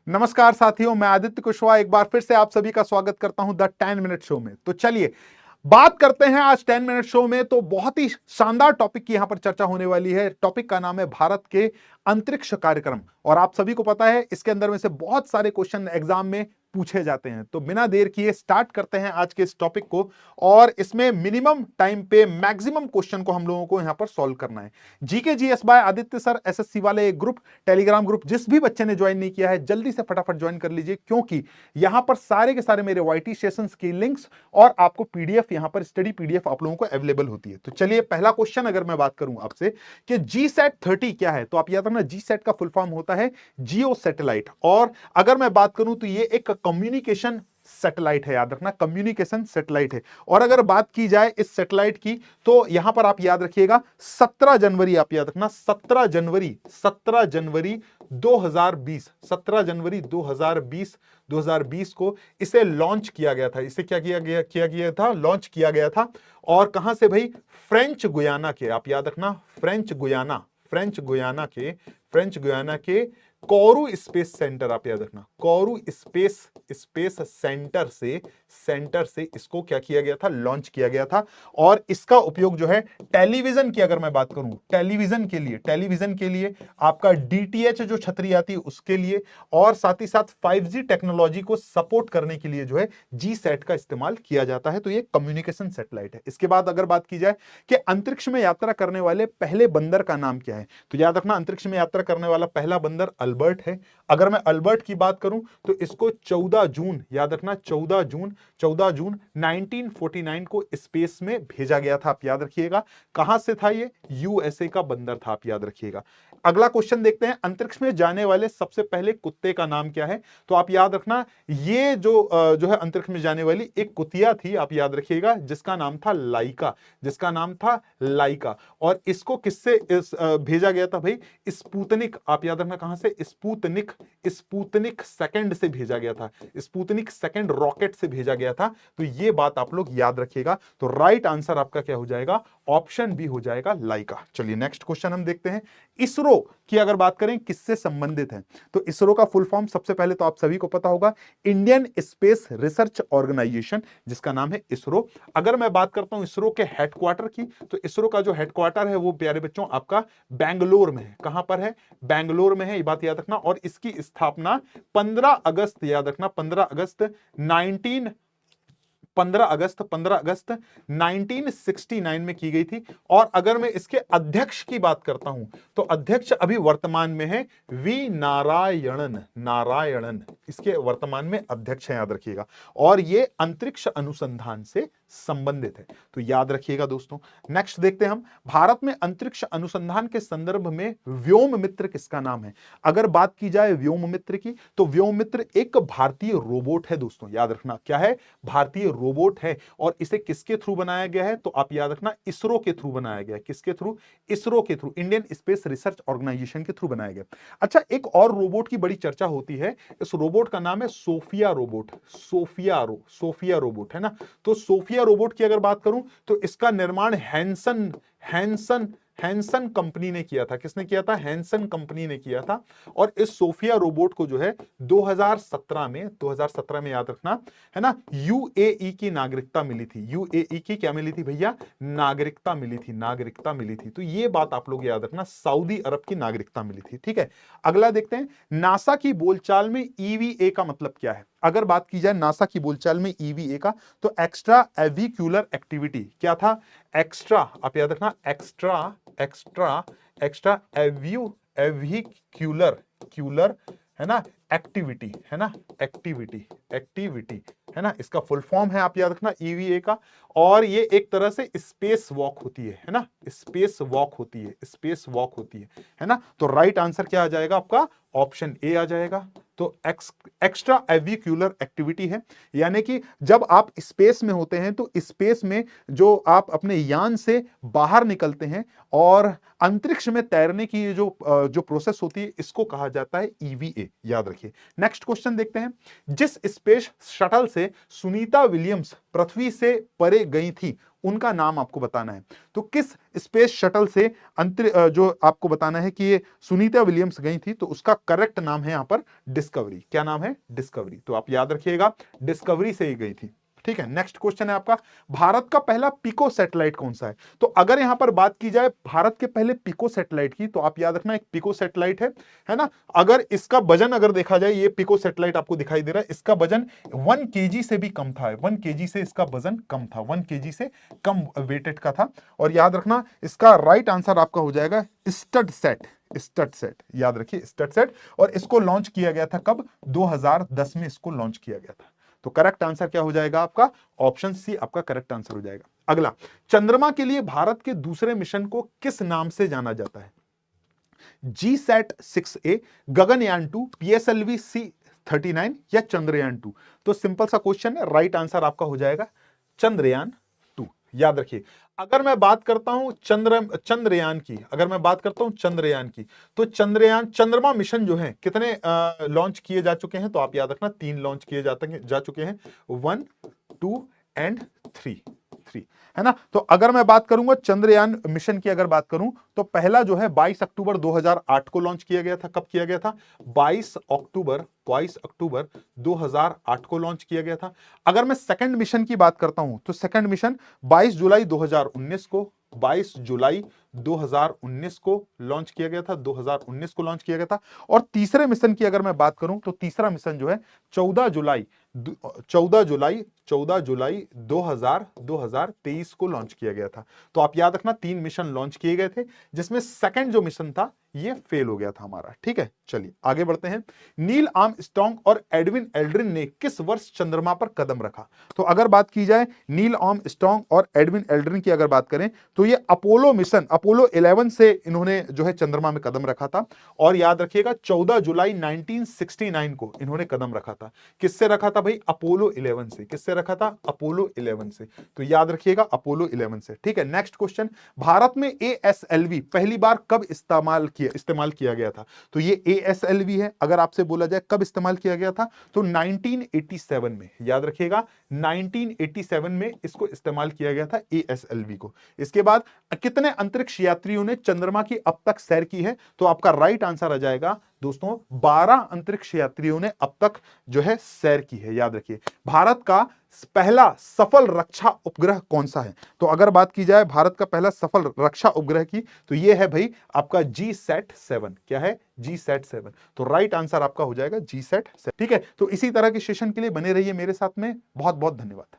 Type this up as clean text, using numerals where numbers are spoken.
नमस्कार साथियों, मैं आदित्य कुशवाहा एक बार फिर से आप सभी का स्वागत करता हूं द 10 मिनट शो में। तो चलिए बात करते हैं आज 10 मिनट शो में। तो बहुत ही शानदार टॉपिक की यहां पर चर्चा होने वाली है। टॉपिक का नाम है भारत के अंतरिक्ष कार्यक्रम। और आप सभी को पता है इसके अंदर में से बहुत सारे क्वेश्चन एग्जाम में पूछे जाते हैं। तो बिना देर किए स्टार्ट करते हैं आज के इस टॉपिक को। और इसमें मिनिमम टाइम पे मैक्सिमम क्वेश्चन को हम लोगों को यहां पर सॉल्व करना है। GK GS bye Aditya sir SSC वाले एक ग्रुप, टेलीग्राम ग्रुप, जिस भी बच्चे ने ज्वाइन नहीं किया है जल्दी से फटाफट ज्वाइन कर लीजिए, क्योंकि यहां पर सारे के सारे मेरे वाईटी सेशंस की लिंक्स और आपको पीडीएफ, यहां पर स्टडी पीडीएफ आप लोगों को अवेलेबल होती है। तो चलिए पहला क्वेश्चन अगर मैं बात करूं आपसे कि GSAT-30 क्या है, तो आप याद रखना GSAT का फुल फॉर्म होता है जियो सैटेलाइट। और अगर मैं बात करूं तो ये एक कम्युनिकेशन सैटेलाइट है, याद रखना कम्युनिकेशन सैटेलाइट है। और अगर बात की जाए इस सैटेलाइट की तो यहां पर आप याद रखिएगा 17 जनवरी, आप याद रखना 17 जनवरी 2020, 17 जनवरी 2020 को इसे लॉन्च किया गया था। इसे क्या किया गया था? लॉन्च किया गया था। और कहां से भाई? फ्रेंच गुयाना के, आप याद रखना फ्रेंच गुयाना के कोरू स्पेस सेंटर, आप याद रखना कोरू स्पेस सेंटर से इसको क्या किया गया था? लॉन्च किया गया था। और इसका उपयोग जो है टेलीविजन की, अगर मैं बात करूं टेलीविजन के लिए आपका डीटीएच जो छतरी आती है उसके लिए, और साथ ही साथ 5G टेक्नोलॉजी को सपोर्ट करने के लिए जो है GSAT का इस्तेमाल किया जाता है। तो ये कम्युनिकेशन सैटेलाइट है। इसके बाद अगर बात की जाए कि अंतरिक्ष में यात्रा करने वाले पहले बंदर का नाम क्या है, तो याद रखना अंतरिक्ष में यात्रा करने वाला पहला बंदर अल्बर्ट है। अगर मैं अल्बर्ट की बात करूं तो इसको 14 जून, याद रखना 14 जून 1949 को स्पेस में भेजा गया था, आप याद रखिएगा। कहां से था ये? यूएसए का बंदर था, आप याद रखिएगा। अगला क्वेश्चन देखते हैं, अंतरिक्ष में जाने वाले सबसे पहले कुत्ते का नाम क्या है, तो आप याद रखना ये जो है अंतरिक्ष में जाने वाली एक कुतिया थी, आप याद रखिएगा, जिसका नाम था लाइका। और इसको किससे भेजा गया था भाई? स्पुतनिक, आप याद रखना कहां से? स्पुतनिक सेकंड से भेजा गया था, स्पुतनिक सेकंड रॉकेट से भेजा गया था। तो ये बात आप लोग याद रखिएगा। तो राइट आंसर आपका क्या हो जाएगा? ऑप्शन बी हो जाएगा, लाइका। चलिए नेक्स्ट क्वेश्चन हम देखते हैं। इसरो की अगर बात करें किससे संबंधित है, तो इसरो का फुल फॉर्म सबसे पहले तो आप सभी को पता होगा, इंडियन स्पेस रिसर्च ऑर्गेनाइजेशन, जिसका नाम है इसरो। अगर मैं बात करता हूं इसरो के हेडक्वार्टर की, तो इसरो का जो हेडक्वार्टर है वो प्यारे बच्चों आपका बेंगलोर में है। कहां पर है? बेंगलोर में है, ये बात याद रखना। और इसकी स्थापना 15 अगस्त, याद रखना 15 अगस्त 1969 में की गई थी। और अगर मैं इसके अध्यक्ष की बात करता हूं तो अध्यक्ष अभी वर्तमान में है वी नारायणन इसके वर्तमान में अध्यक्ष हैं, याद रखिएगा। और ये अंतरिक्ष अनुसंधान से संबंधित है, तो याद रखिएगा दोस्तों। नेक्स्ट देखते हैं हम, भारत में अंतरिक्ष अनुसंधान के संदर्भ में व्योम मित्र किसका नाम है? अगर बात की जाए व्योम मित्र की, तो व्योम मित्र एक भारतीय रोबोट है दोस्तों, याद रखना क्या है? भारतीय रोबोट है। और इसे किसके थ्रू बनाया गया है? तो आप याद रखना इसरो के थ्रू बनाया गया है। किसके थ्रू? इसरो के through, Indian Space Research Organisation के थ्रू बनाया गया। अच्छा, एक और रोबोट की बड़ी चर्चा होती है, इस रोबोट का नाम है सोफिया रोबोट है ना। तो सोफिया रोबोट की अगर बात करूं तो इसका निर्माण हैंसन कंपनी ने किया था। किसने किया था? हैंसन कंपनी ने किया था। और इस सोफिया रोबोट को जो है 2017 में याद रखना है ना, यूएई की नागरिकता मिली थी। यूएई की क्या मिली थी भैया? नागरिकता मिली थी। तो ये बात आप लोग याद रखना, सऊदी अरब की नागरिकता मिली थी। ठीक है, अगला देखते हैं, नासा की बोलचाल में ईवीए का मतलब क्या है? अगर बात की जाए नासा की बोलचाल में ईवीए का, तो एक्स्ट्रा एविक्यूलर एक्टिविटी क्या था? एक्स्ट्रा, आप याद रखना एक्स्ट्रा एविक्यूलर है ना, एक्टिविटी है ना, इसका फुल फॉर्म है, आप याद रखना ईवीए का। और ये एक तरह से स्पेस वॉक होती है ना, स्पेस वॉक होती है ना। तो राइट आंसर क्या आ जाएगा आपका? ऑप्शन ए आ जाएगा। तो एक्स्ट्रा एविक्यूलर एक्टिविटी है, यानी कि जब आप स्पेस में होते हैं तो स्पेस में जो आप अपने यान से बाहर निकलते हैं और अंतरिक्ष में तैरने की जो प्रोसेस होती है, इसको कहा जाता है ईवीए, याद रखिए। नेक्स्ट क्वेश्चन देखते हैं, जिस स्पेस शटल से सुनीता विलियम्स पृथ्वी से परे गई थी उनका नाम आपको बताना है। तो किस स्पेस शटल से जो आपको बताना है कि ये सुनीता विलियम्स गई थी, तो उसका करेक्ट नाम है यहां पर डिस्कवरी। क्या नाम है? डिस्कवरी। तो आप याद रखिएगा, डिस्कवरी से ही गई थी। ठीक है, नेक्स्ट क्वेश्चन है आपका, भारत का पहला पिको सैटेलाइट कौन सा है? तो अगर यहां पर बात की जाए भारत के पहले पिको सैटेलाइट की, तो आप याद रखना एक पिको सैटेलाइट है ना। अगर इसका वजन अगर देखा जाए, ये पिको सैटेलाइट आपको दिखाई दे रहा है, इसका वजन 1 केजी से भी कम था। 1 केजी से इसका वजन कम था, 1 केजी से कम वेटेड का था। और याद रखना इसका राइट आंसर आपका हो जाएगा स्टडसैट। स्टडसैट याद रखिए, स्टडसैट। और इसको लॉन्च किया गया था कब? 2010 में इसको लॉन्च किया गया था। तो करेक्ट आंसर क्या हो जाएगा आपका? ऑप्शन सी आपका करेक्ट आंसर हो जाएगा। अगला, चंद्रमा के लिए भारत के दूसरे मिशन को किस नाम से जाना जाता है? GSAT-6A, गगनयान-2, PSLV-C-39 या चंद्रयान-2? तो सिंपल सा क्वेश्चन है, राइट आंसर आपका हो जाएगा चंद्रयान-2। याद रखिए, अगर मैं बात करता हूं चंद्रयान की, अगर मैं बात करता हूं चंद्रयान की, तो चंद्रमा मिशन जो है कितने लॉन्च किए जा चुके हैं? तो आप याद रखना 3 लॉन्च किए जा चुके हैं, 1, 2 एंड 3 है ना। तो अगर मैं बात करूंगा चंद्रयान मिशन की, अगर बात करूं तो पहला जो है 22 अक्टूबर 2008 को लॉन्च किया गया था। कब किया गया था? 22 अक्टूबर 2008 को लॉन्च किया गया था। अगर मैं सेकंड मिशन की बात करता हूं, तो सेकंड मिशन 22 जुलाई 2019 को 22 जुलाई 2019 को लॉन्च किया गया था, 2019 को लॉन्च किया गया था। और तीसरे मिशन की अगर मैं बात करूं, तो तीसरा मिशन जो है 14 जुलाई 2023 को लॉन्च किया गया था। तो आप याद रखना 3 मिशन लॉन्च किए गए थे, जिसमें सेकंड जो मिशन था ये फेल हो गया था हमारा। ठीक है, चलिए आगे बढ़ते हैं। नील आर्मस्ट्रांग और एडविन एल्ड्रिन ने किस वर्ष चंद्रमा पर कदम रखा? तो अगर बात की जाए नील आर्मस्ट्रांग और एडविन एल्ड्रिन की अगर बात करें, तो ये अपोलो मिशन, अपोलो 11 से इन्होंने जो है चंद्रमा में कदम रखा था। और याद रखिएगा 14 जुलाई 1969 को इन्होंने कदम रखा था। किससे रखा था भाई? अपोलो 11 से। किससे रखा था? अपोलो 11 से। तो याद रखिएगा अपोलो 11 से। ठीक है, नेक्स्ट क्वेश्चन, भारत में ASLV पहली बार कब इस्तेमाल किया गया था? तो ये ASLV है, अगर आपसे बोला जाए कब इस्तेमाल किया गया था, तो 1987 में। याद रखिएगा 1987 में इसको इस्तेमाल किया गया था ASLV को। इसके बाद कितने अंतरिक्ष यात्रियों ने चंद्रमा की अब तक सैर की है? तो आपका राइट आंसर आ जाएगा दोस्तों 12 अंतरिक्ष यात्रियों ने अब तक जो है सैर की है। याद रखिए, भारत का पहला सफल रक्षा उपग्रह कौन सा है? तो अगर बात की जाए भारत का पहला सफल रक्षा उपग्रह की, तो यह है भाई आपका GSAT-7। क्या है? GSAT-7। तो राइट आंसर आपका हो जाएगा GSAT-7। ठीक है, तो इसी तरह के सेशन के लिए बने रहिए मेरे साथ में। बहुत बहुत धन्यवाद।